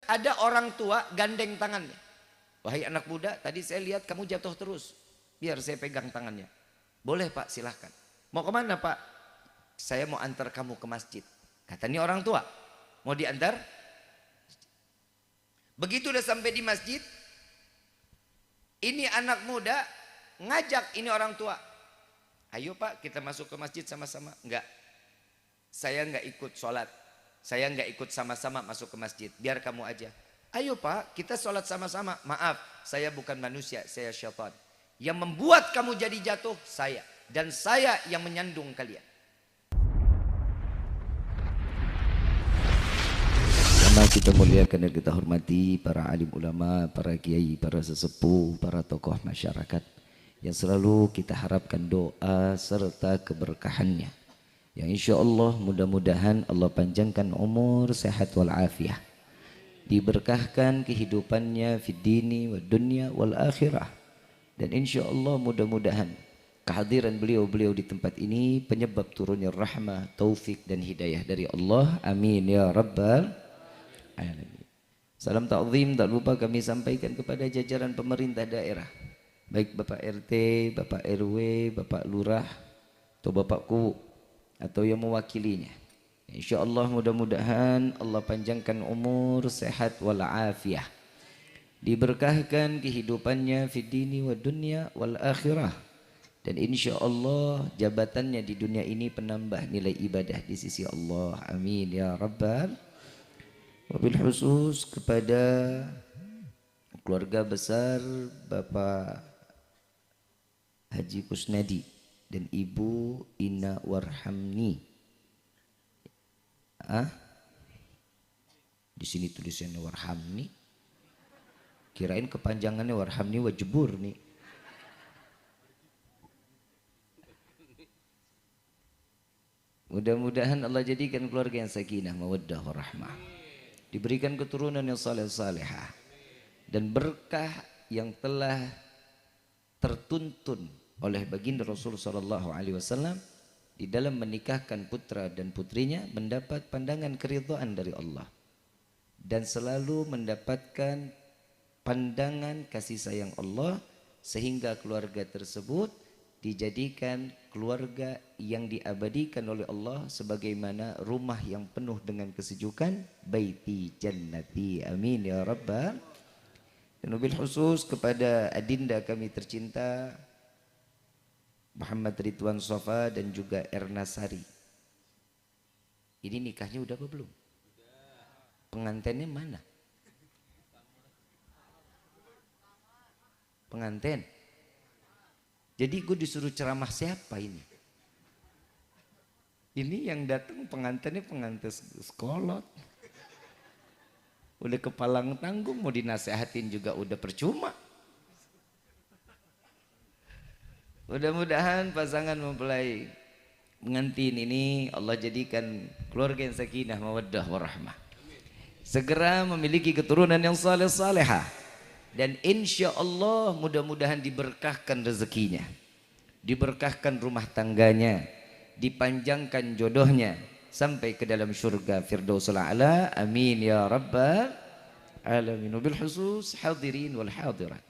ada orang tua gandeng tangannya. Wahai anak muda, tadi saya lihat kamu jatuh terus. Biar saya pegang tangannya. Boleh Pak, silahkan. Mau kemana Pak? Saya mau antar kamu ke masjid. Katanya orang tua. Mau diantar? Begitu udah sampai di masjid, ini anak muda ngajak ini orang tua. Ayo Pak, kita masuk ke masjid sama-sama. Enggak. Saya enggak ikut sholat. Saya enggak ikut sama-sama masuk ke masjid. Biar kamu aja. Ayo Pak, kita sholat sama-sama. Maaf, saya bukan manusia, saya syaitan. Yang membuat kamu jadi jatuh, saya. Dan saya yang menyandung kalian. Karena kita muliakan dan kita hormati para alim ulama, para kiai, para sesepuh, para tokoh masyarakat. Yang selalu kita harapkan doa serta keberkahannya. Yang insya Allah mudah-mudahan Allah panjangkan umur, sehat walafiat. Diberkahkan kehidupannya fid dini wa dunya wal akhirah. Dan insya Allah mudah-mudahan kehadiran beliau-beliau di tempat ini penyebab turunnya rahmah, taufik dan hidayah dari Allah. Amin ya rabbal alamin. Salam ta'zim tak lupa kami sampaikan kepada jajaran pemerintah daerah. Baik Bapak RT, Bapak RW, Bapak Lurah atau Bapak Ku atau yang mewakilinya. InsyaAllah mudah-mudahan Allah panjangkan umur, sehat walafiat. Diberkahkan kehidupannya fid dini wa dunya wal akhirah. Dan insyaallah jabatannya di dunia ini penambah nilai ibadah di sisi Allah. Amin ya rabbal. Wabil khusus kepada keluarga besar Bapak Haji Kusnadi dan Ibu Ina Warhamni. Di sini tulisannya Warhamni. Kirain kepanjangannya Warhamni Wajibur nih. Mudah-mudahan Allah jadikan keluarga yang sakinah, mawaddah, warahmah. Diberikan keturunan yang saleh salehah dan berkah yang telah tertuntun oleh baginda Rasul sallallahu alaihi wasallam di dalam menikahkan putra dan putrinya, mendapat pandangan keridhaan dari Allah dan selalu mendapatkan pandangan kasih sayang Allah, sehingga keluarga tersebut dijadikan keluarga yang diabadikan oleh Allah sebagaimana rumah yang penuh dengan kesejukan, baiti jannati. Amin ya rabbal. Dan wabil khusus kepada adinda kami tercinta Muhammad Ridwan Sofa dan juga Erna Sari. Ini nikahnya udah apa belum? Pengantinnya mana? Pengantin. Jadi gue disuruh ceramah siapa ini? Ini yang datang pengantinnya pengantin sekolot. Udah kepalang tanggung, mau dinasehatin juga udah percuma. Mudah-mudahan pasangan mempelai pengantin ini Allah jadikan keluarga yang sakinah, mawaddah, warahmah. Segera memiliki keturunan yang saleh salehah. Dan insya Allah mudah-mudahan diberkahkan rezekinya, diberkahkan rumah tangganya, dipanjangkan jodohnya sampai ke dalam syurga Firdausul A'la. Amin ya rabbal alamin. Bil khusus hadirin wal hadirat,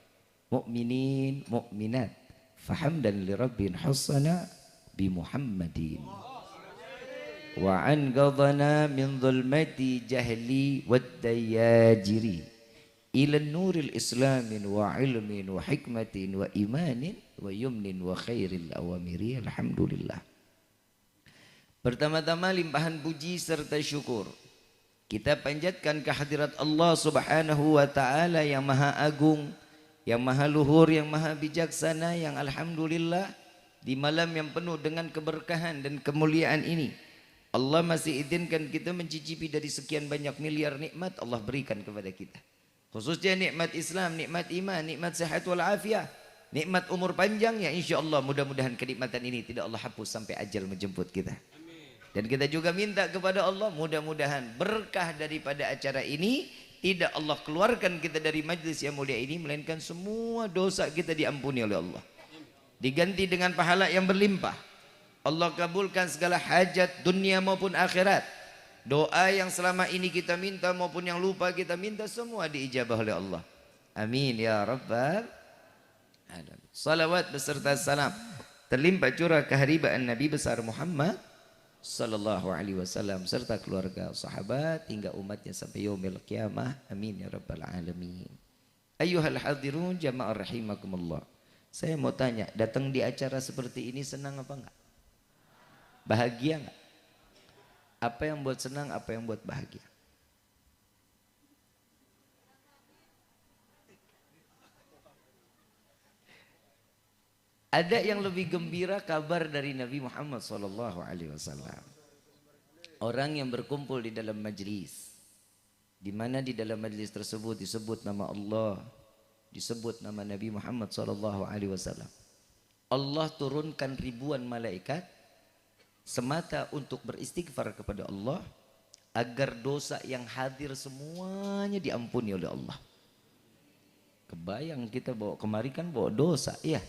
mukminin mukminat, fahamdan li rabbin hasana bi Muhammadin wa an qadana min dhulmati jahli wad dayajiri ila nuril islamin wa ilmin wa hikmatin wa imanin wa yumnin wa khairil awamiri. Alhamdulillah. Pertama-tama limpahan puji serta syukur kita panjatkan kehadirat Allah subhanahu wa ta'ala yang maha agung, yang maha luhur, yang maha bijaksana, yang alhamdulillah di malam yang penuh dengan keberkahan dan kemuliaan ini Allah masih izinkan kita mencicipi dari sekian banyak miliar nikmat Allah berikan kepada kita. Khususnya nikmat Islam, nikmat iman, nikmat sehat walafiat, nikmat umur panjang, ya insya Allah mudah-mudahan kenikmatan ini tidak Allah hapus sampai ajal menjemput kita. Dan kita juga minta kepada Allah mudah-mudahan berkah daripada acara ini tidak Allah keluarkan kita dari majlis yang mulia ini, melainkan semua dosa kita diampuni oleh Allah, diganti dengan pahala yang berlimpah. Allah kabulkan segala hajat dunia maupun akhirat. Doa yang selama ini kita minta maupun yang lupa kita minta semua diijabah oleh Allah. Amin ya rabbal alamin. Salawat beserta salam terlimpah curah keharibaan Nabi besar Muhammad sallallahu alaihi wasallam serta keluarga, sahabat hingga umatnya sampai yaumil qiyamah. Amin ya rabbal alamin. Ayyuhal hadirun jamaah rahimakumullah. Saya mau tanya, datang di acara seperti ini senang apa enggak? Bahagia enggak? Apa yang buat senang, apa yang buat bahagia? Ada yang lebih gembira kabar dari Nabi Muhammad SAW. Orang yang berkumpul di dalam majlis, di mana di dalam majlis tersebut disebut nama Allah, disebut nama Nabi Muhammad SAW. Allah turunkan ribuan malaikat semata untuk beristighfar kepada Allah agar dosa yang hadir semuanya diampuni oleh Allah. Kebayang kita bawa kemari kan bawa dosa, iya.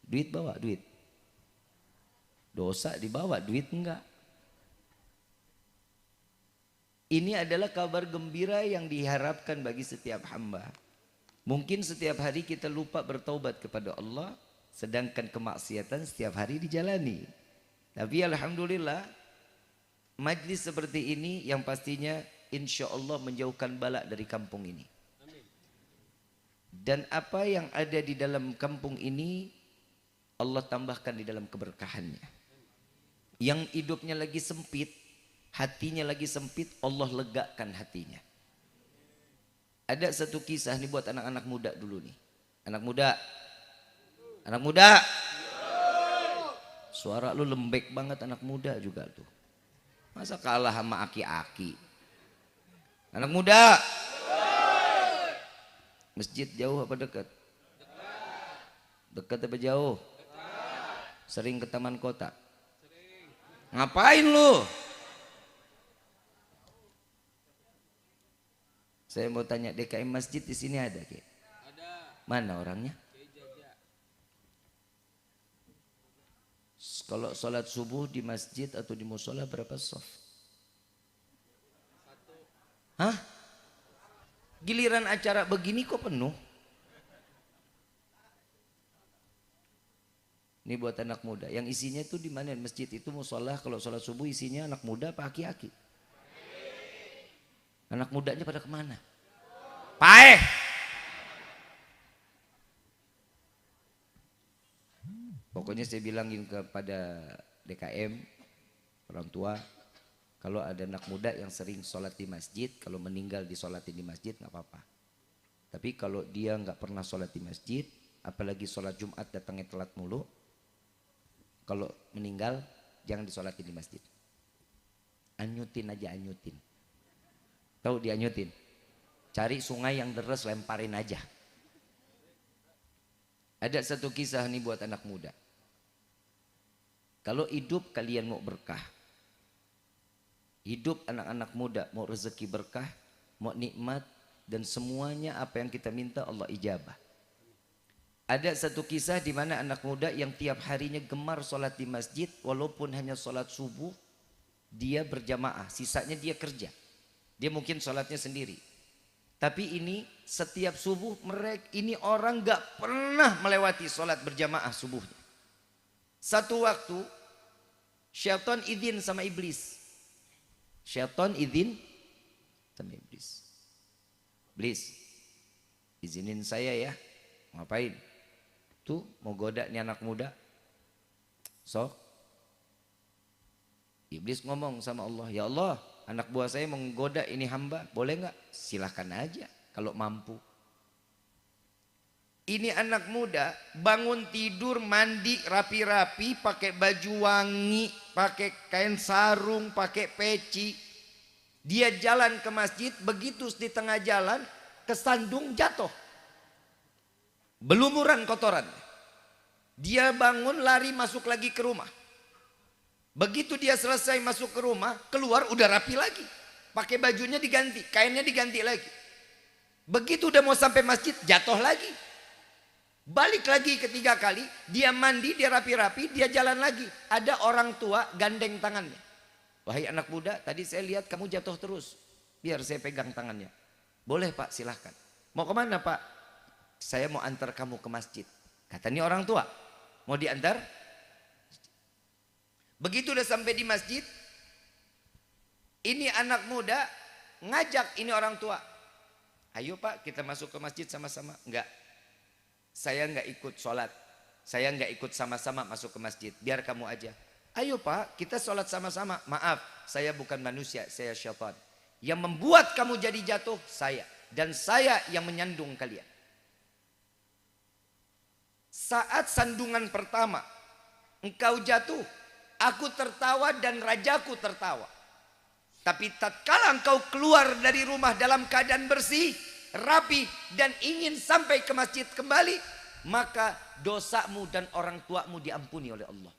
Duit bawa duit. Dosa dibawa, duit enggak. Ini adalah kabar gembira yang diharapkan bagi setiap hamba. Mungkin setiap hari kita lupa bertaubat kepada Allah, sedangkan kemaksiatan setiap hari dijalani. Tapi alhamdulillah majlis seperti ini yang pastinya insya Allah menjauhkan bala dari kampung ini. Dan apa yang ada di dalam kampung ini Allah tambahkan di dalam keberkahannya. Yang hidupnya lagi sempit, hatinya lagi sempit, Allah legakan hatinya. Ada satu kisah nih buat anak-anak muda dulu nih. Anak muda. Anak muda. Suara lu lembek banget anak muda juga tuh. Masa kalah sama aki-aki? Anak muda. Masjid jauh apa dekat? Dekat apa jauh? Sering ke taman kota? Ngapain lu? Saya mau tanya, DKM masjid di sini ada, Ki? Ada. Mana orangnya? Kalau sholat subuh di masjid atau di musola berapa soft? Hah? Giliran acara begini kok penuh? Ini buat anak muda. Yang isinya itu di mana? Masjid itu musola kalau sholat subuh isinya anak muda apa aki-aki? Anak mudanya pada kemana? Paeh. Pokoknya saya bilangin kepada DKM, orang tua, kalau ada anak muda yang sering sholat di masjid, kalau meninggal disolatin di masjid nggak apa-apa. Tapi kalau dia nggak pernah sholat di masjid, apalagi sholat Jumat datangnya telat mulu, kalau meninggal jangan disolatin di masjid. Anyutin aja, anyutin. Tahu dianyutin? Cari sungai yang deres, lemparin aja. Ada satu kisah nih buat anak muda. Kalau hidup kalian mau berkah, hidup anak-anak muda mau rezeki berkah, mau nikmat, dan semuanya apa yang kita minta Allah ijabah. Ada satu kisah di mana anak muda yang tiap harinya gemar sholat di masjid, walaupun hanya sholat subuh, dia berjamaah, sisanya dia kerja. Dia mungkin sholatnya sendiri. Tapi ini setiap subuh mereka ini orang gak pernah melewati sholat berjamaah subuhnya. Satu waktu syaitan izin sama iblis. Syaitan izin sama iblis. Iblis, izinin saya ya. Ngapain? Tuh mau goda nih anak muda. Sok. Iblis ngomong sama Allah, ya Allah, anak buah saya menggoda ini hamba, boleh nggak? Silahkan aja kalau mampu. Ini anak muda bangun tidur, mandi rapi-rapi, pakai baju wangi, pakai kain sarung, pakai peci. Dia jalan ke masjid, begitu di tengah jalan kesandung jatuh. Belumuran kotoran. Dia bangun lari masuk lagi ke rumah. Begitu dia selesai masuk ke rumah, keluar udah rapi lagi. Pakai bajunya diganti, kainnya diganti lagi. Begitu udah mau sampai masjid, jatuh lagi. Balik lagi ketiga kali, dia mandi, dia rapi-rapi, dia jalan lagi. Ada orang tua gandeng tangannya. Wahai anak muda, tadi saya lihat kamu jatuh terus. Biar saya pegang tangannya. Boleh Pak, silahkan. Mau kemana Pak? Saya mau antar kamu ke masjid. Kata ini orang tua. Mau diantar? Begitu udah sampai di masjid, ini anak muda ngajak ini orang tua. Ayo Pak, kita masuk ke masjid sama-sama. Enggak. Saya enggak ikut sholat. Saya enggak ikut sama-sama masuk ke masjid. Biar kamu aja. Ayo Pak, kita sholat sama-sama. Maaf, saya bukan manusia, saya syaitan. Yang membuat kamu jadi jatuh, saya. Dan saya yang menyandung kalian. Saat sandungan pertama, engkau jatuh, aku tertawa dan rajaku tertawa. Tapi tatkala engkau keluar dari rumah dalam keadaan bersih, rapi, dan ingin sampai ke masjid kembali, maka dosamu dan orang tuamu diampuni oleh Allah.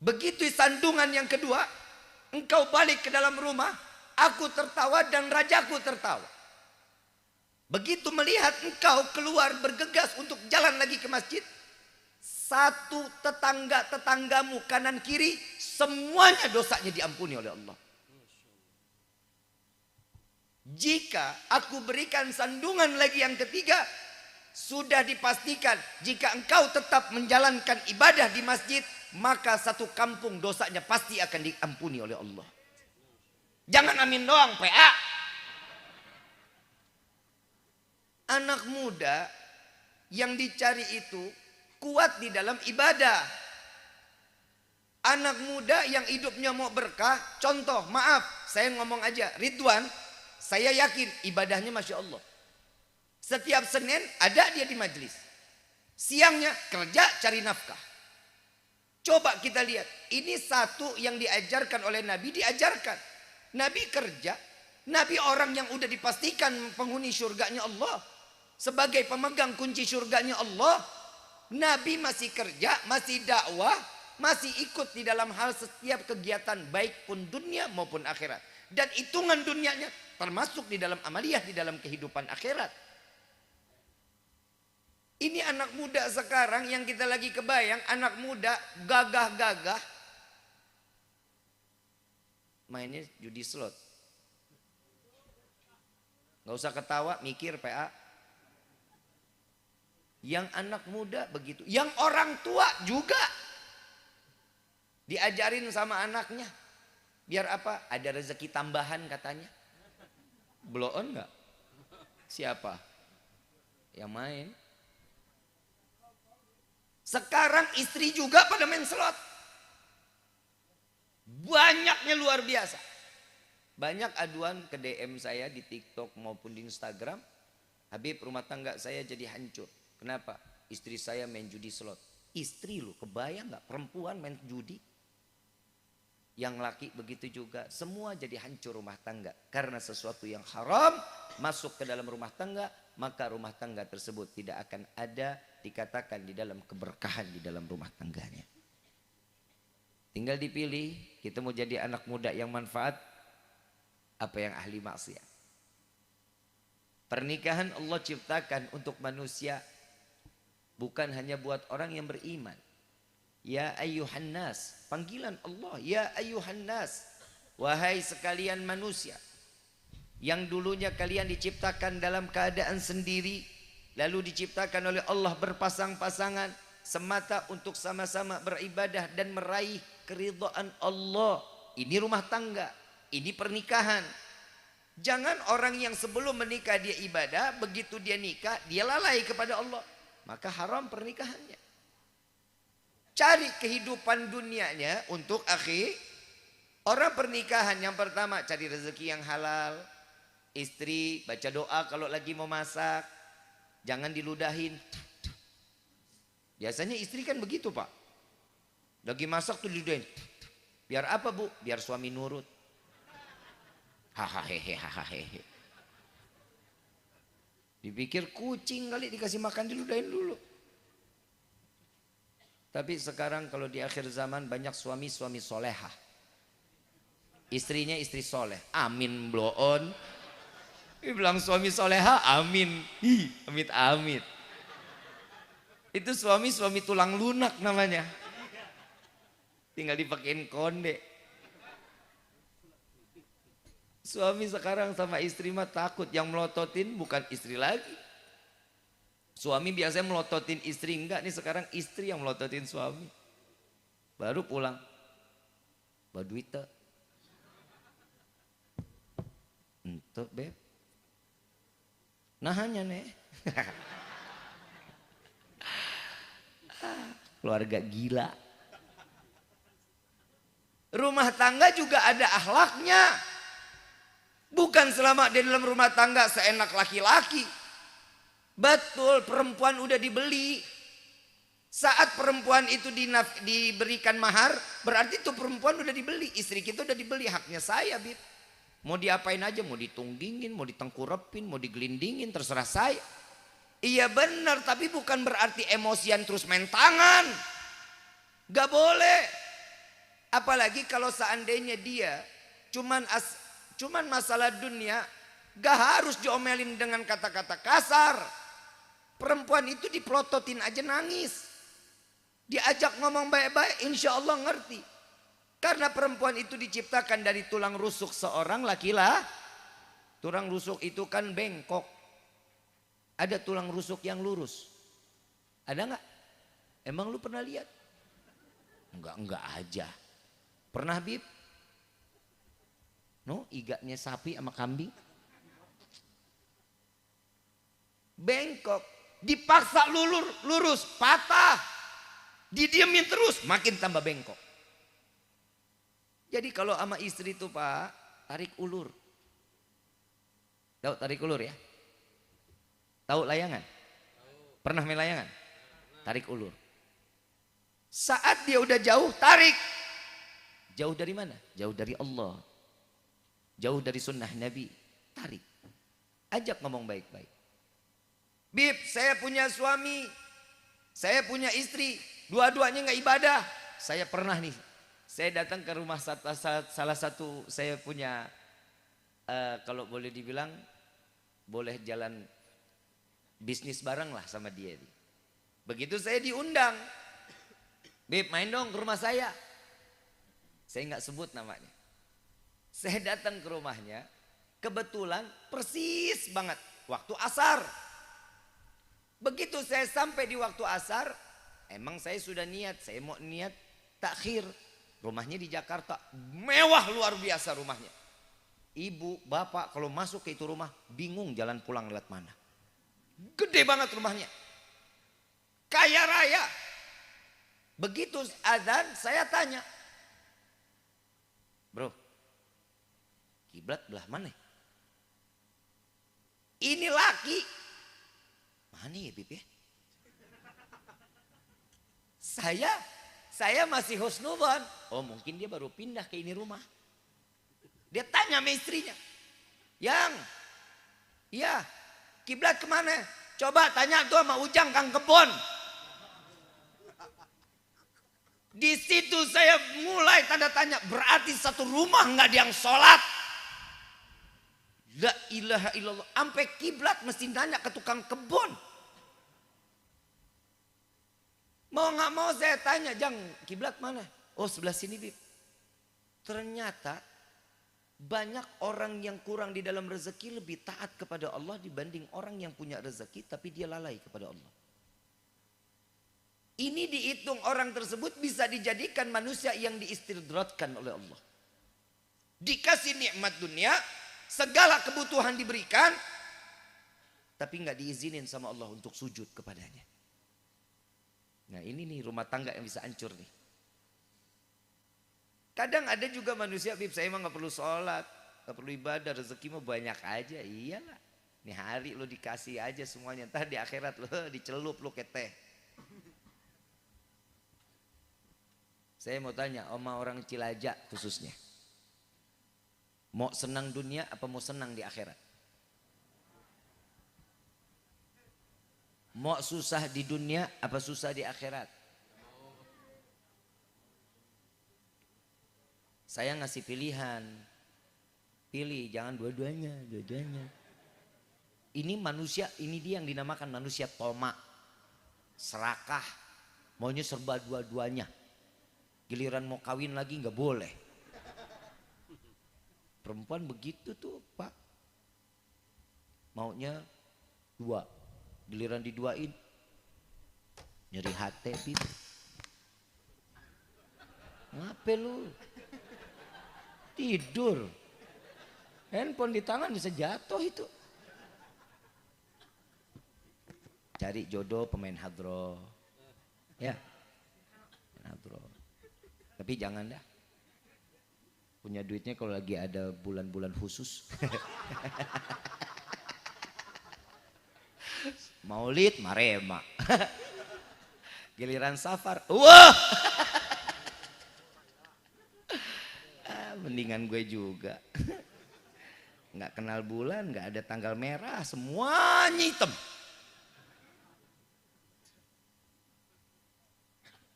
Begitu sandungan yang kedua, engkau balik ke dalam rumah, aku tertawa dan rajaku tertawa. Begitu melihat engkau keluar bergegas untuk jalan lagi ke masjid, satu tetanggamu kanan kiri, semuanya dosanya diampuni oleh Allah. Jika aku berikan sandungan lagi yang ketiga, sudah dipastikan jika engkau tetap menjalankan ibadah di masjid, maka satu kampung dosanya pasti akan diampuni oleh Allah. Jangan amin doang, PA. Anak muda yang dicari itu kuat di dalam ibadah. Anak muda yang hidupnya mau berkah, contoh, maaf, saya ngomong aja, Ridwan, saya yakin ibadahnya Masya Allah. Setiap Senin ada dia di majelis. Siangnya kerja cari nafkah. Coba kita lihat, ini satu yang diajarkan oleh Nabi, diajarkan. Nabi kerja, Nabi orang yang udah dipastikan penghuni surganya Allah. Sebagai pemegang kunci surganya Allah, Nabi masih kerja, masih dakwah, masih ikut di dalam hal setiap kegiatan baik pun dunia maupun akhirat. Dan hitungan dunianya termasuk di dalam amaliyah di dalam kehidupan akhirat. Ini anak muda sekarang yang kita lagi kebayang, anak muda gagah-gagah mainnya judi slot. Gak usah ketawa, mikir PA. Yang anak muda begitu, yang orang tua juga diajarin sama anaknya. Biar apa? Ada rezeki tambahan katanya. Blow on gak? Siapa? Yang main. Sekarang istri juga pada main slot. Banyaknya luar biasa. Banyak aduan ke DM saya di TikTok maupun di Instagram. Habib, rumah tangga saya jadi hancur. Kenapa? Istri saya main judi slot. Istri lu, kebayang gak perempuan main judi? Yang laki begitu juga. Semua jadi hancur rumah tangga. Karena sesuatu yang haram masuk ke dalam rumah tangga, maka rumah tangga tersebut tidak akan ada dikatakan di dalam keberkahan di dalam rumah tangganya. Tinggal dipilih, kita mau jadi anak muda yang manfaat, apa yang ahli maksiat. Pernikahan Allah ciptakan untuk manusia, bukan hanya buat orang yang beriman. Ya ayyuhan nas, panggilan Allah, ya ayyuhan nas, wahai sekalian manusia, yang dulunya kalian diciptakan dalam keadaan sendiri, lalu diciptakan oleh Allah berpasang-pasangan semata untuk sama-sama beribadah dan meraih keridhaan Allah. Ini rumah tangga, ini pernikahan. Jangan orang yang sebelum menikah dia ibadah, begitu dia nikah dia lalai kepada Allah, maka haram pernikahannya. Cari kehidupan dunianya untuk akhi. Orang pernikahan yang pertama cari rezeki yang halal. Istri baca doa kalau lagi mau masak, jangan diludahin. Biasanya istri kan begitu Pak. Lagi masak tuh diludahin. Biar apa Bu? Biar suami nurut. Hahaha. Dipikir kucing kali dikasih makan diludahin dulu. Tapi sekarang kalau di akhir zaman banyak suami-suami solehah. Istrinya istri soleh. Amin blow on. Bilang suami soleha, amin. Amit. Itu suami-suami tulang lunak namanya. tinggal dipakein konde. Suami sekarang sama istri mah takut, yang melototin bukan istri lagi. Suami biasanya melototin istri, enggak nih sekarang istri yang melototin suami. Baru pulang, baduita. Untuk beb, nahannya nih. Keluarga gila. Rumah tangga juga ada akhlaknya. Bukan selama di dalam rumah tangga seenak laki-laki. Betul, perempuan udah dibeli. Saat perempuan itu diberikan mahar, berarti itu perempuan udah dibeli. Istri kita udah dibeli, haknya saya, Bib. Mau diapain aja, mau ditunggingin, mau ditengkurepin, mau digelindingin, terserah saya. Iya benar, tapi bukan berarti emosian terus main tangan. Gak boleh. Apalagi kalau seandainya dia cuman masalah dunia, gak harus diomelin dengan kata-kata kasar. Perempuan itu dipelototin aja nangis. Diajak ngomong baik-baik, insya Allah ngerti. Karena perempuan itu diciptakan dari tulang rusuk seorang laki-laki. Tulang rusuk itu kan bengkok. Ada tulang rusuk yang lurus. Ada nggak? Emang lu pernah lihat? Enggak aja. Pernah, Bib? No, iganya sapi sama kambing. Bengkok. Dipaksa lurus, patah. Didiemin terus, makin tambah bengkok. Jadi kalau sama istri itu Pak, tarik ulur. Tahu tarik ulur ya? Tahu layangan? Pernah main layangan? Tarik ulur. Saat dia udah jauh, tarik. Jauh dari mana? Jauh dari Allah. Jauh dari sunnah Nabi. Tarik. Ajak ngomong baik-baik. Bib, saya punya suami. Saya punya istri. Dua-duanya gak ibadah. Saya pernah nih. Saya datang ke rumah salah satu, saya punya, kalau boleh dibilang, boleh jalan bisnis bareng lah sama dia. Begitu saya diundang. Bib, main dong ke rumah saya. Saya gak sebut namanya. Saya datang ke rumahnya, kebetulan persis banget waktu asar. Begitu saya sampai di waktu asar, emang saya sudah niat, saya mau niat takhir. Rumahnya di Jakarta, mewah luar biasa rumahnya. Ibu, bapak kalau masuk ke itu rumah, bingung jalan pulang lewat mana. Gede banget rumahnya. Kaya raya. Begitu azan, saya tanya. Bro, kiblat belah mana? Ini laki. Mana ya Bib ya? Saya masih husnudzon. Oh mungkin dia baru pindah ke ini rumah. Dia tanya sama istrinya. Yang, iya kiblat kemana? Coba tanya tuh sama Ujang Kang Kebon. Di situ saya mulai tanda tanya. Berarti satu rumah nggak ada yang sholat. La ilaha illallah. Sampai kiblat mesti nanya ke tukang kebun. Mau nggak mau saya tanya, Jang, kiblat mana? Oh sebelah sini Bib. Ternyata banyak orang yang kurang di dalam rezeki lebih taat kepada Allah dibanding orang yang punya rezeki tapi dia lalai kepada Allah. Ini dihitung orang tersebut bisa dijadikan manusia yang diistidratkan oleh Allah. Dikasih nikmat dunia, segala kebutuhan diberikan, tapi nggak diizinin sama Allah untuk sujud kepadanya. Nah ini nih rumah tangga yang bisa hancur nih. Kadang ada juga manusia, Bib, saya emang gak perlu sholat, gak perlu ibadah, rezeki mah banyak aja. Iyalah, nih hari lo dikasih aja semuanya, ntar di akhirat lo dicelup lo ke teh. Saya mau tanya sama orang Cilacap khususnya, mau senang dunia apa mau senang di akhirat? Mau susah di dunia apa susah di akhirat? Saya ngasih pilihan. Pilih, jangan dua-duanya. Ini manusia, ini dia yang dinamakan manusia tomak. Serakah. Maunya serba dua-duanya. Giliran mau kawin lagi nggak boleh. Perempuan begitu tuh Pak. Maunya 2. Giliran diduain nyeri hati Bib. Ngapain lu? Tidur. Handphone di tangan bisa jatuh itu. Cari jodoh pemain hadroh. Ya. Pemain hadroh. Tapi jangan dah. Punya duitnya kalau lagi ada bulan-bulan khusus. Maulid marema. Giliran safar. Wah. Mendingan gue juga. Nggak kenal bulan, nggak ada tanggal merah, semuanya hitam.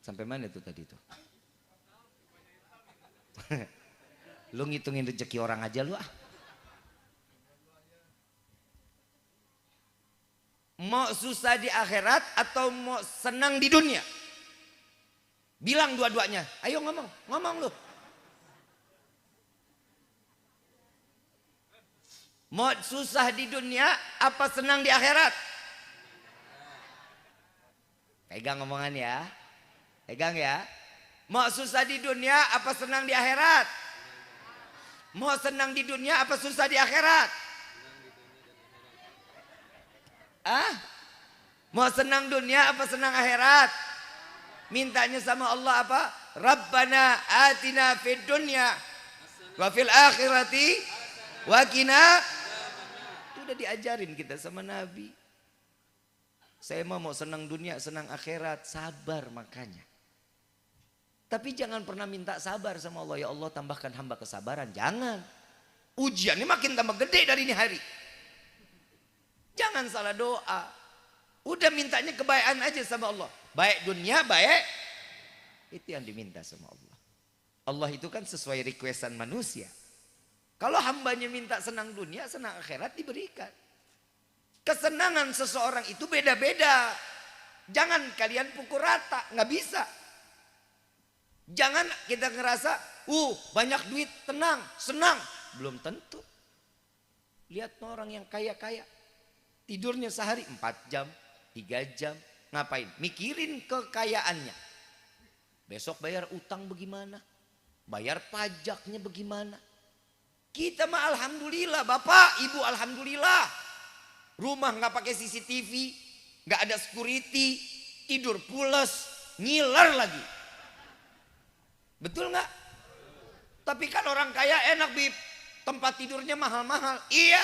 Sampai mana itu tadi tuh? Lu ngitungin rezeki orang aja lu ah. Mau susah di akhirat atau mau senang di dunia? Bilang dua-duanya. Ayo ngomong lu. Mau susah di dunia apa senang di akhirat? Pegang omongan ya. Pegang ya. Mau susah di dunia apa senang di akhirat? Mau senang di dunia apa susah di akhirat? Ah? Mau senang dunia apa senang akhirat? Mintanya sama Allah apa? Rabbana atina fid dunya wa fil akhirati wa qina. Itu udah diajarin kita sama Nabi. Saya mau senang dunia, senang akhirat, sabar makanya. Tapi jangan pernah minta sabar sama Allah. Ya Allah tambahkan hamba kesabaran. Jangan. Ujiannya makin tambah gede dari ini hari. Jangan salah doa. Udah mintanya kebaikan aja sama Allah. Baik dunia, baik. Itu yang diminta sama Allah. Allah itu kan sesuai requestan manusia. Kalau hambanya minta senang dunia, senang akhirat diberikan. Kesenangan seseorang itu beda-beda. Jangan kalian pukul rata, nggak bisa. Jangan kita ngerasa, banyak duit, tenang, senang. Belum tentu. Lihat orang yang kaya-kaya. Tidurnya sehari 4 jam, 3 jam. Ngapain? Mikirin kekayaannya. Besok bayar utang bagaimana? Bayar pajaknya bagaimana? Kita mah alhamdulillah, Bapak, Ibu alhamdulillah. Rumah nggak pakai CCTV, nggak ada security, tidur pules, ngiler lagi. Betul nggak? Tapi kan orang kaya enak Bib, tempat tidurnya mahal-mahal. Iya,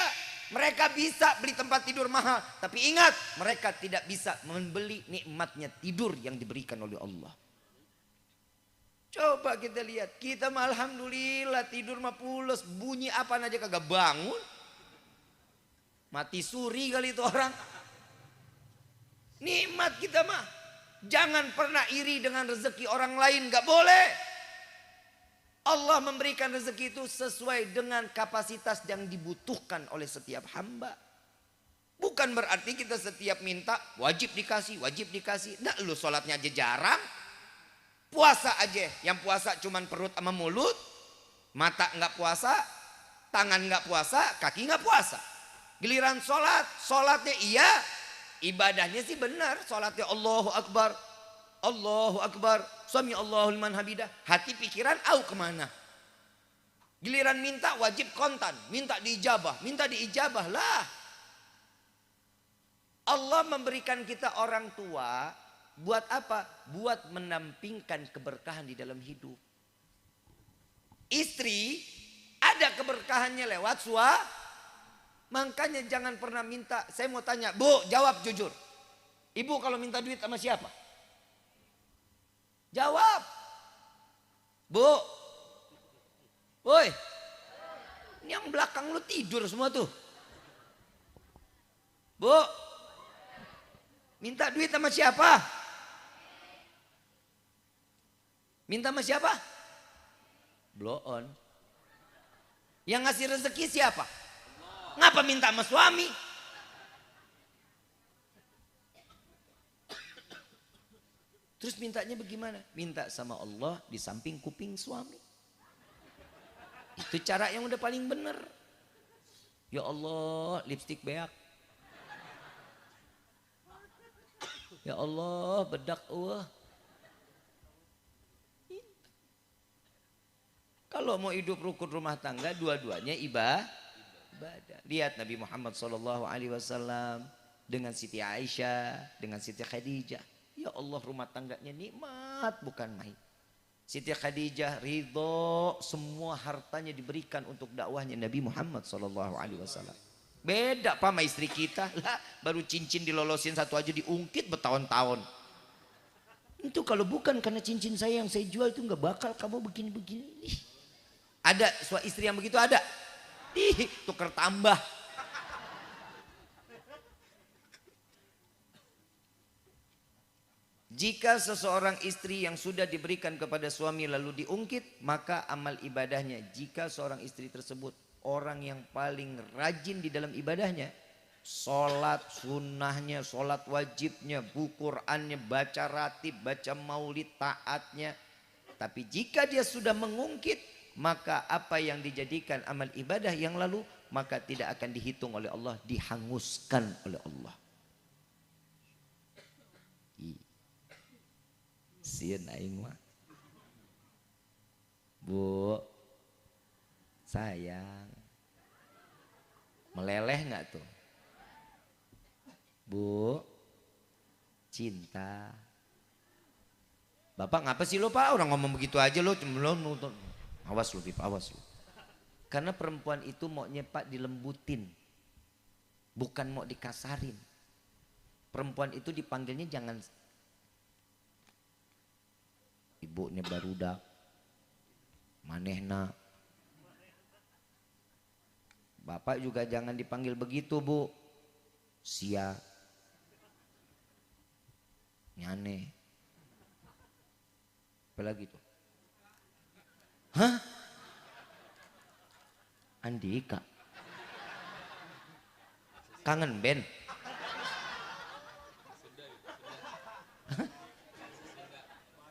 mereka bisa beli tempat tidur mahal. Tapi ingat, mereka tidak bisa membeli nikmatnya tidur yang diberikan oleh Allah. Coba kita lihat, kita mah alhamdulillah tidur mah pules, bunyi apa aja kagak bangun. Mati suri kali itu orang. Nikmat kita mah. Jangan pernah iri dengan rezeki orang lain, gak boleh. Allah memberikan rezeki itu sesuai dengan kapasitas yang dibutuhkan oleh setiap hamba. Bukan berarti kita setiap minta wajib dikasih, wajib dikasih. Nah lu sholatnya aja jarang. Puasa aja, yang puasa cuman perut sama mulut. Mata nggak puasa, tangan nggak puasa, kaki nggak puasa. Giliran sholat, sholatnya iya. Ibadahnya sih benar, sholatnya Allahu Akbar. Allahu Akbar, sami Allahu liman hamidah. Hati pikiran kemana? Giliran minta wajib kontan, minta diijabah lah. Allah memberikan kita orang tua buat apa? Buat menampingkan keberkahan di dalam hidup. Istri ada keberkahannya lewat makanya jangan pernah minta. Saya mau tanya, Bu, jawab jujur. Ibu kalau minta duit sama siapa? Jawab. Bu. Woi. Ini yang belakang lu tidur semua tuh. Bu. Minta duit sama siapa? Minta sama siapa? Blow on. Yang ngasih rezeki siapa? Ngapa minta sama suami? Terus mintanya bagaimana? Minta sama Allah di samping kuping suami. Itu cara yang udah paling benar. Ya Allah, lipstik beak. Ya Allah, bedak Kalau mau hidup rukun rumah tangga, dua-duanya ibadah. Lihat Nabi Muhammad SAW dengan Siti Aisyah, dengan Siti Khadijah. Ya Allah, rumah tangganya nikmat bukan main. Siti Khadijah ridho semua hartanya diberikan untuk dakwahnya Nabi Muhammad SAW. Beda Pak sama istri kita lah, baru cincin dilolosin satu aja diungkit bertahun-tahun. Itu kalau bukan karena cincin saya yang saya jual itu nggak bakal kamu begini-begini. Ada suami istri yang begitu ada. Tuker tambah. Jika seseorang istri yang sudah diberikan kepada suami lalu diungkit, maka amal ibadahnya, jika seorang istri tersebut orang yang paling rajin di dalam ibadahnya, sholat sunnahnya, sholat wajibnya, buku Qur'annya, baca ratib, baca maulid, taatnya. Tapi jika dia sudah mengungkit, maka apa yang dijadikan amal ibadah yang lalu, maka tidak akan dihitung oleh Allah, dihanguskan oleh Allah. Sieun aing mah. Bu, sayang. Meleleh nggak tuh? Bu, cinta. Bapak ngapa sih lo Pak? Orang ngomong begitu aja lo. Awas lu Pip, awas lu. Karena perempuan itu maunya Pak dilembutin. Bukan mau dikasarin. Perempuan itu dipanggilnya jangan ibunya barudak, manehna. Bapak juga jangan dipanggil begitu Bu. Sia, nyane. Apalagi tuh? Hah? Andika. Kangen Ben.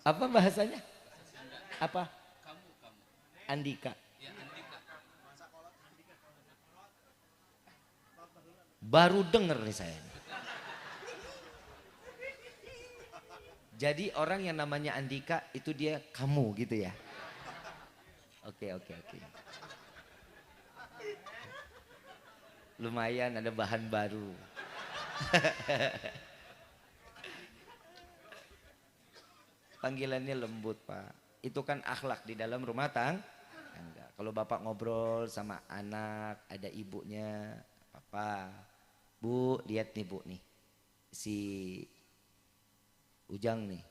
Apa bahasanya? Apa? Andika. Baru denger nih saya. Jadi orang yang namanya Andika itu dia kamu gitu ya. Oke. Lumayan ada bahan baru. Panggilannya lembut Pak. Itu kan akhlak di dalam rumah tangga. Kalau Bapak ngobrol sama anak, ada ibunya, Papa, Bu, lihat nih Bu nih, si Ujang nih,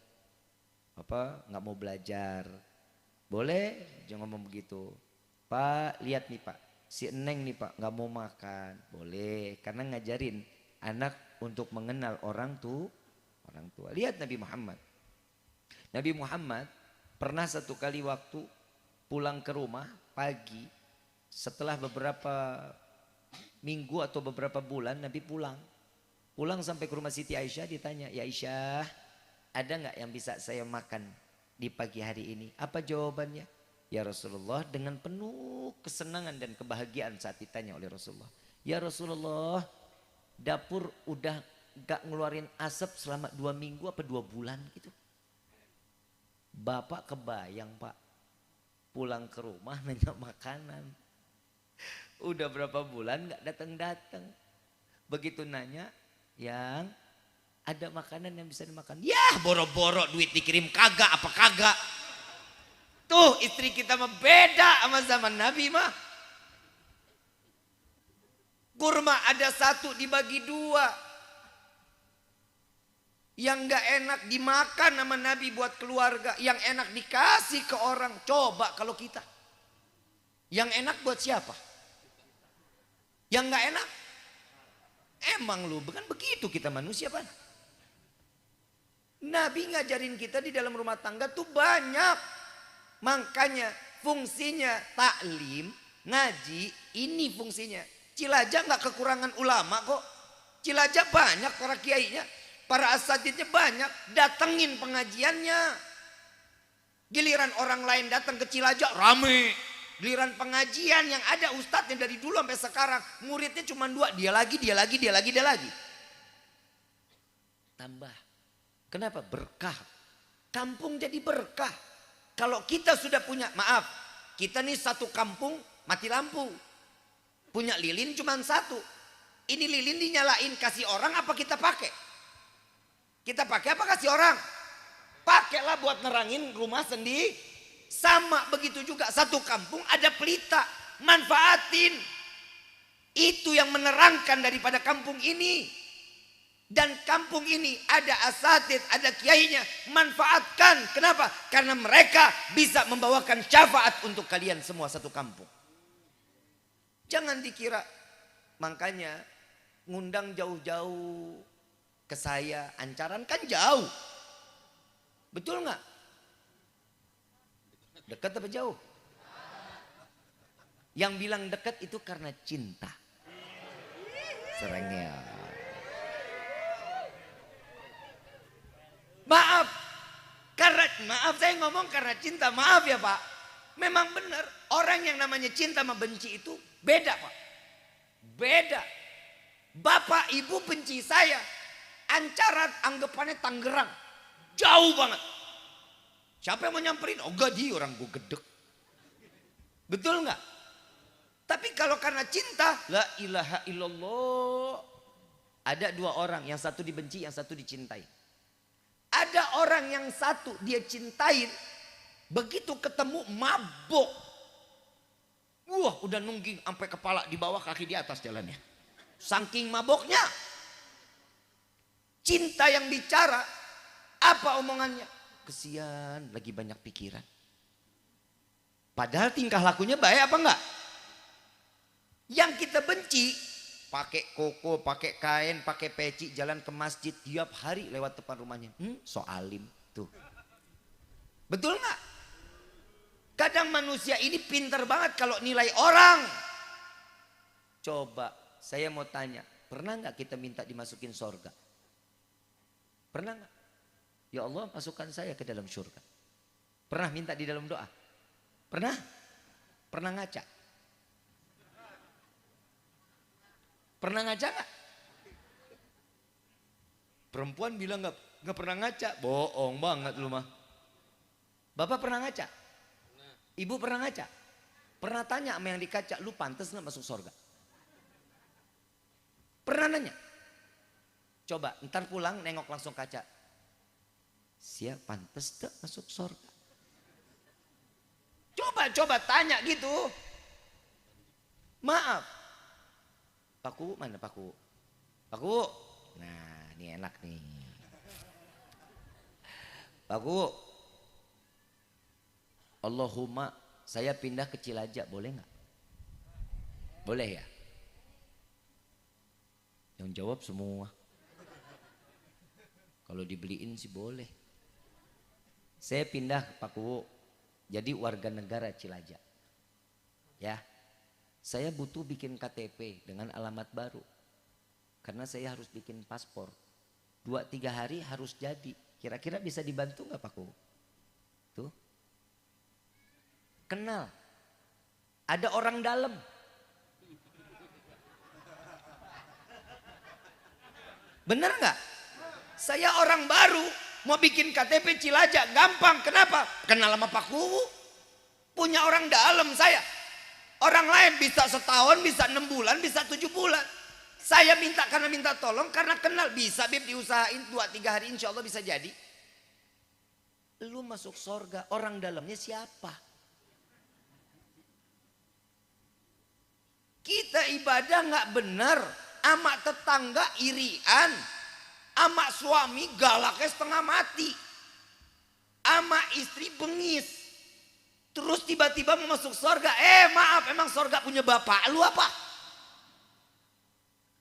Papa nggak mau belajar, boleh jangan ngomong begitu. Pak, lihat nih Pak, si Eneng nih Pak nggak mau makan, boleh, karena ngajarin anak untuk mengenal orang tua. Lihat Nabi Muhammad. Nabi Muhammad pernah satu kali waktu pulang ke rumah pagi, setelah beberapa minggu atau beberapa bulan Nabi pulang sampai ke rumah Siti Aisyah, ditanya, ya Aisyah, ada nggak yang bisa saya makan di pagi hari ini? Apa jawabannya? Ya Rasulullah, dengan penuh kesenangan dan kebahagiaan saat ditanya oleh Rasulullah, ya Rasulullah, dapur udah gak ngeluarin asap selama 2 minggu apa 2 bulan gitu. Bapak kebayang Pak, pulang ke rumah nanya makanan, udah berapa bulan gak datang-datang. Begitu nanya, yang ada makanan yang bisa dimakan. Yah, boro-boro duit dikirim kagak apa kagak. Tuh istri kita mah beda sama zaman Nabi mah. Kurma ada 1 dibagi 2. Yang gak enak dimakan sama Nabi buat keluarga, yang enak dikasih ke orang. Coba kalau kita, yang enak buat siapa? Yang gak enak? Emang lu bukan begitu kita manusia Pak. Nabi ngajarin kita di dalam rumah tangga tuh banyak. Makanya fungsinya taklim, ngaji, ini fungsinya. Cilacap gak kekurangan ulama kok. Cilacap banyak para kiainya. Para asatidnya banyak, datengin pengajiannya. Giliran orang lain datang ke Cilacap, rame. Giliran pengajian yang ada ustadznya dari dulu sampai sekarang, muridnya cuma 2, dia lagi. Tambah. Kenapa? Berkah. Kampung jadi berkah. Kalau kita sudah punya, maaf, kita nih satu kampung mati lampu. Punya lilin cuma 1. Ini lilin dinyalain kasih orang apa kita pakai? Kita pakai apa kasih orang? Pakailah buat nerangin rumah sendiri. Sama begitu juga, satu kampung ada pelita, manfaatin. Itu yang menerangkan daripada kampung ini. Dan kampung ini ada asatid, ada kiainya, manfaatkan. Kenapa? Karena mereka bisa membawakan syafaat untuk kalian semua satu kampung. Jangan dikira, makanya ngundang jauh-jauh ke saya, Ancaran kan jauh. Betul nggak? Dekat apa jauh? Yang bilang dekat itu karena cinta. Serengnya. Maaf saya ngomong karena cinta. Maaf ya Pak. Memang benar, orang yang namanya cinta sama benci itu beda Pak. Beda. Bapak ibu benci saya. Ancaran anggapannya Tangerang. Jauh banget. Siapa yang mau nyamperin? Oh gak, dia orang gue gedek. Betul nggak? Tapi kalau karena cinta, la ilaha illallah. Ada 2 orang, yang satu dibenci, yang satu dicintai. Ada orang yang satu dia cintain, begitu ketemu mabok. Wah, udah nungging sampai kepala di bawah, kaki di atas jalannya. Saking maboknya. Cinta yang bicara, apa omongannya? Kesian, lagi banyak pikiran. Padahal tingkah lakunya baik apa enggak? Yang kita benci, pakai koko, pakai kain, pakai peci, jalan ke masjid tiap hari lewat depan rumahnya. So alim tuh. Betul enggak? Kadang manusia ini pintar banget kalau nilai orang. Coba saya mau tanya, pernah enggak kita minta dimasukin surga? Pernah enggak? Ya Allah, masukkan saya ke dalam surga. Pernah minta di dalam doa? Pernah? Pernah ngaca? Pernah ngaca nggak? Perempuan bilang nggak pernah ngaca, bohong banget lu mah. Bapak pernah ngaca? Ibu pernah ngaca? Pernah tanya sama yang di kaca, lu pantas nggak masuk surga? Pernah nanya? Coba ntar pulang nengok langsung kaca. Siap pantas tak masuk surga? Coba tanya gitu. Maaf. Paku mana paku? Paku. Nah ini enak nih. Paku. Allahumma saya pindah ke Cilacap boleh nggak? Boleh ya? Yang jawab semua. Kalau dibeliin sih boleh. Saya pindah ke Paku, jadi warga negara Cilacap. Ya, saya butuh bikin KTP dengan alamat baru. Karena saya harus bikin paspor. 2-3 hari harus jadi. Kira-kira bisa dibantu nggak Paku? Tuh. Kenal. Ada orang dalam. Bener nggak? Saya orang baru. Mau bikin KTP Cilacap gampang. Kenapa? Kenal sama Pak Kuwu. Punya orang dalam saya. Orang lain bisa setahun, bisa 6 bulan, bisa 7 bulan. Saya minta karena minta tolong, karena kenal. Bisa Bib diusahain 2-3 hari insya Allah bisa jadi. Lu masuk surga, orang dalamnya siapa? Kita ibadah nggak benar. Ama tetangga irian. Ama suami galaknya setengah mati. Ama istri bengis. Terus tiba-tiba mau masuk surga. Maaf, emang surga punya bapak lu apa?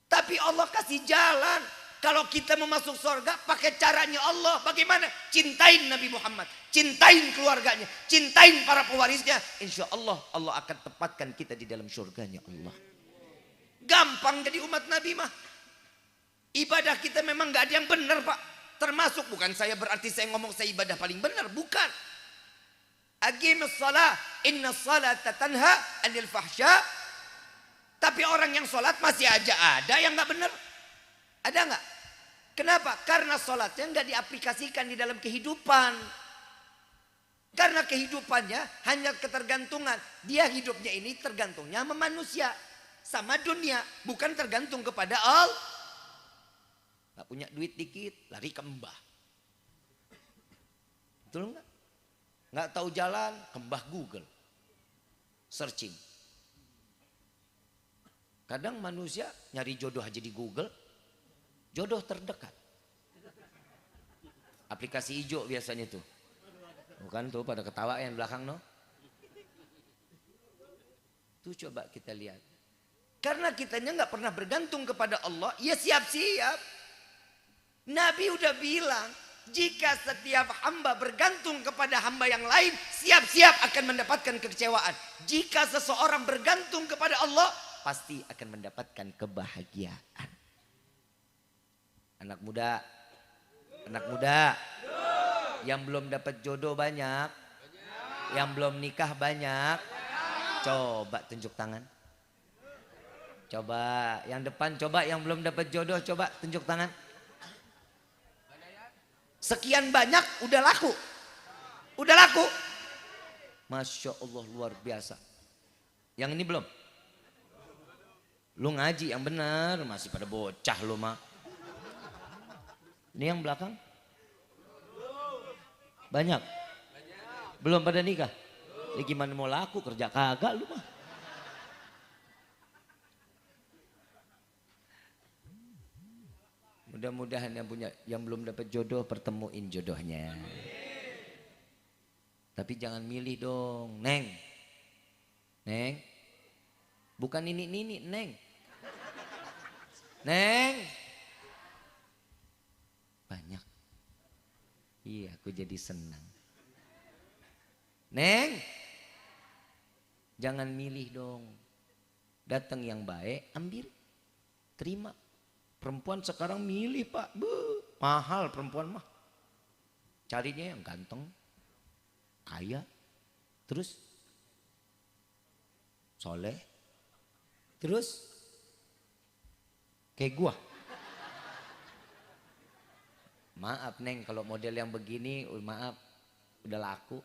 Tapi Allah kasih jalan. Kalau kita mau masuk surga pakai caranya Allah. Bagaimana? Cintain Nabi Muhammad. Cintain keluarganya. Cintain para pewarisnya. Insya Allah, Allah akan tempatkan kita di dalam surganya Allah. Gampang jadi umat Nabi mah. Ibadah kita memang nggak ada yang benar, Pak. Termasuk, bukan saya berarti saya ngomong saya ibadah paling benar, bukan. Aqimus shalah, inna salata tanha 'anil fahsya. Tapi orang yang sholat masih aja ada yang nggak benar. Ada nggak? Kenapa? Karena sholatnya nggak diaplikasikan di dalam kehidupan. Karena kehidupannya hanya ketergantungan. Dia hidupnya ini tergantungnya sama manusia, sama dunia, bukan tergantung kepada Allah. Gak punya duit dikit, lari ke mbah. Betul nggak? Nggak tahu jalan, ke mbah Google, searching. Kadang manusia nyari jodoh aja di Google, jodoh terdekat. Aplikasi hijau biasanya tuh. Bukan tuh pada ketawa yang belakang no. Tuh coba kita lihat. Karena kitanya nggak pernah bergantung kepada Allah, ya siap-siap. Nabi udah bilang, jika setiap hamba bergantung kepada hamba yang lain, siap-siap akan mendapatkan kekecewaan. Jika seseorang bergantung kepada Allah, pasti akan mendapatkan kebahagiaan. Anak muda yang belum dapat jodoh banyak, yang belum nikah banyak, coba tunjuk tangan. Coba yang depan, coba yang belum dapat jodoh, coba tunjuk tangan. Sekian banyak udah laku. Udah laku. Masya Allah luar biasa. Yang ini belum. Lu ngaji yang benar, masih pada bocah lu mah. Ini yang belakang? Banyak. Belum pada nikah. Ya gimana mau laku, kerja kagak lu mah. Mudah-mudahan yang belum dapat jodoh pertemuin jodohnya. Tapi jangan milih dong, Neng. Neng. Bukan nini, Neng. Neng. Banyak. Iya, aku jadi senang. Neng. Jangan milih dong. Datang yang baik, ambil. Terima. Perempuan sekarang milih, Pak. Mahal perempuan mah. Carinya yang ganteng, kaya, terus soleh, terus kayak gua. Maaf Neng, kalau model yang begini, maaf, udah laku.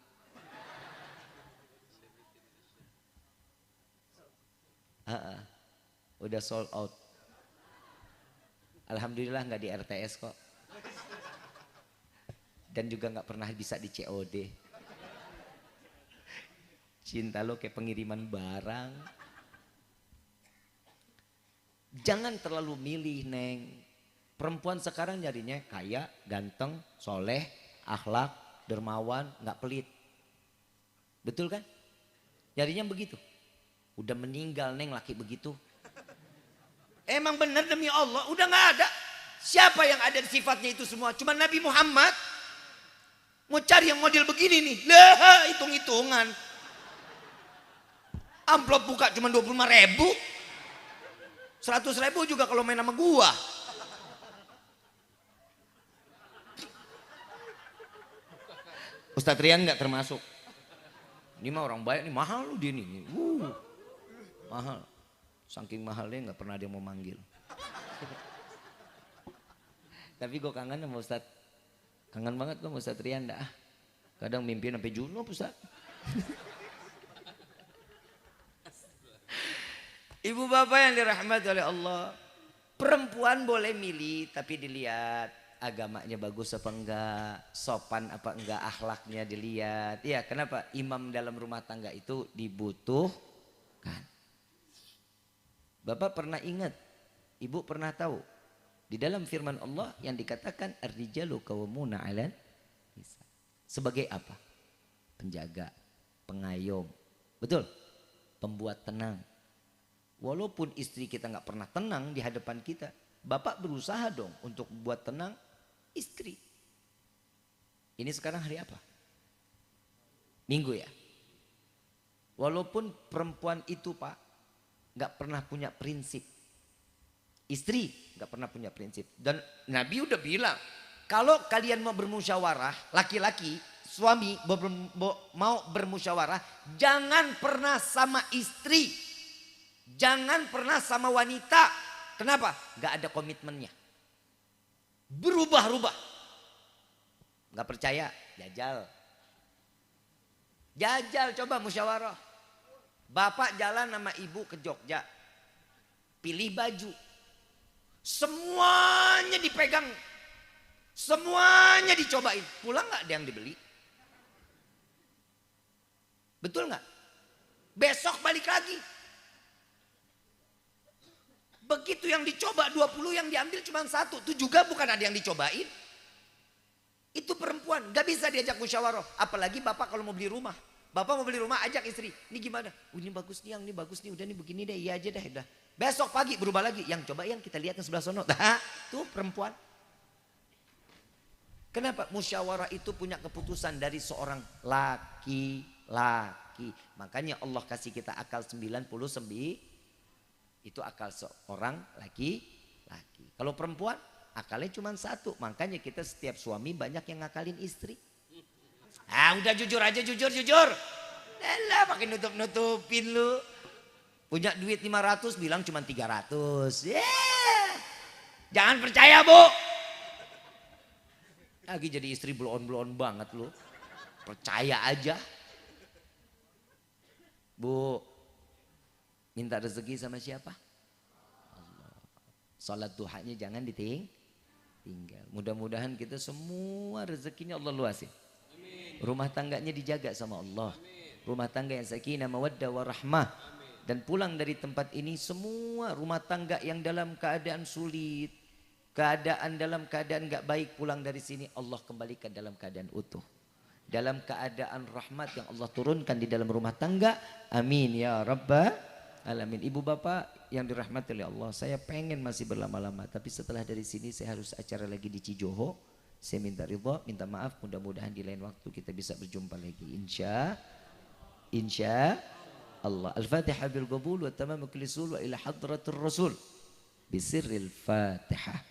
Udah sold out. Alhamdulillah nggak di RTS kok. Dan juga nggak pernah bisa di COD. Cinta lo kayak pengiriman barang. Jangan terlalu milih Neng. Perempuan sekarang nyarinya kaya, ganteng, soleh, akhlak, dermawan, nggak pelit. Betul kan? Nyarinya begitu. Udah meninggal Neng laki begitu. Emang benar demi Allah, udah nggak ada. Siapa yang ada sifatnya itu semua? Cuma Nabi Muhammad. Mau cari yang model begini nih, lah hitung-hitungan. Amplop buka cuma 25.000. 100.000 juga kalau main sama gua. Ustadz Rian nggak termasuk. Ini mah orang baik nih, mahal lu dia nih. Mahal. Saking mahalnya nggak pernah dia mau manggil. Tapi gue kangen sama Ustadz. Kangen banget gue sama Ustadz Rian dah. Kadang mimpi sampai Junub Ustadz. Ibu bapak yang dirahmati oleh Allah. Perempuan boleh milih tapi dilihat agamanya bagus apa enggak, sopan apa enggak, akhlaknya dilihat. Iya, kenapa? Imam dalam rumah tangga itu dibutuhkan. Bapak pernah ingat, ibu pernah tahu di dalam firman Allah yang dikatakan ar-rijalu qawwamuna 'alan nisa. Sebagai apa? Penjaga, pengayom. Betul? Pembuat tenang. Walaupun istri kita nggak pernah tenang di hadapan kita, bapak berusaha dong untuk buat tenang istri. Ini sekarang hari apa? Minggu ya? Walaupun perempuan itu Pak nggak pernah punya prinsip. Istri nggak pernah punya prinsip. Dan Nabi udah bilang, kalau kalian mau bermusyawarah, laki-laki, suami mau bermusyawarah, jangan pernah sama istri. Jangan pernah sama wanita. Kenapa? Gak ada komitmennya. Berubah-ubah. Gak percaya? Jajal. Jajal, coba musyawarah. Bapak jalan sama ibu ke Jogja. Pilih baju. Semuanya dipegang. Semuanya dicobain. Pulang gak ada yang dibeli? Betul gak? Besok balik lagi. Begitu yang dicoba 20, yang diambil cuma 1. Itu juga bukan ada yang dicobain. Itu perempuan, gak bisa diajak musyawarah. Apalagi bapak kalau mau beli rumah. Bapak mau beli rumah, ajak istri. Ini gimana? Ini bagus nih, yang ini bagus nih. Udah nih begini deh, iya aja deh. Udah. Besok pagi berubah lagi. Yang coba yang kita lihat yang sebelah sono. Tuh perempuan. Kenapa? Musyawarah itu punya keputusan dari seorang laki-laki. Makanya Allah kasih kita akal 99. Itu akal seorang laki-laki. Kalau perempuan akalnya cuma 1. Makanya kita setiap suami banyak yang ngakalin istri. Udah jujur aja, jujur. Alah pakai nutup-nutupin lu. Punya duit 500 bilang cuma 300. Jangan percaya, Bu. Lagi jadi istri bloon-bloon banget lu. Percaya aja. Bu, minta rezeki sama siapa? Allah. Salat duhanya jangan ditinggal. Mudah-mudahan kita semua rezekinya Allah luasin. Rumah tangganya dijaga sama Allah. Rumah tangga yang sakinah, mawaddah, warahmah. Dan pulang dari tempat ini semua rumah tangga yang dalam keadaan sulit, dalam keadaan gak baik, pulang dari sini Allah kembalikan dalam keadaan utuh. Dalam keadaan rahmat yang Allah turunkan di dalam rumah tangga. Amin ya rabbal alamin. Ibu bapak yang dirahmati oleh Allah, saya pengen masih berlama-lama, tapi setelah dari sini saya harus acara lagi di Cijoho. Saya minta ridha, minta maaf, mudah-mudahan di lain waktu kita bisa berjumpa lagi. Insya Allah. Al-Fatihah bil qabul wa tamam kulli sul wa ila hadratir rasul bisirril Fatihah.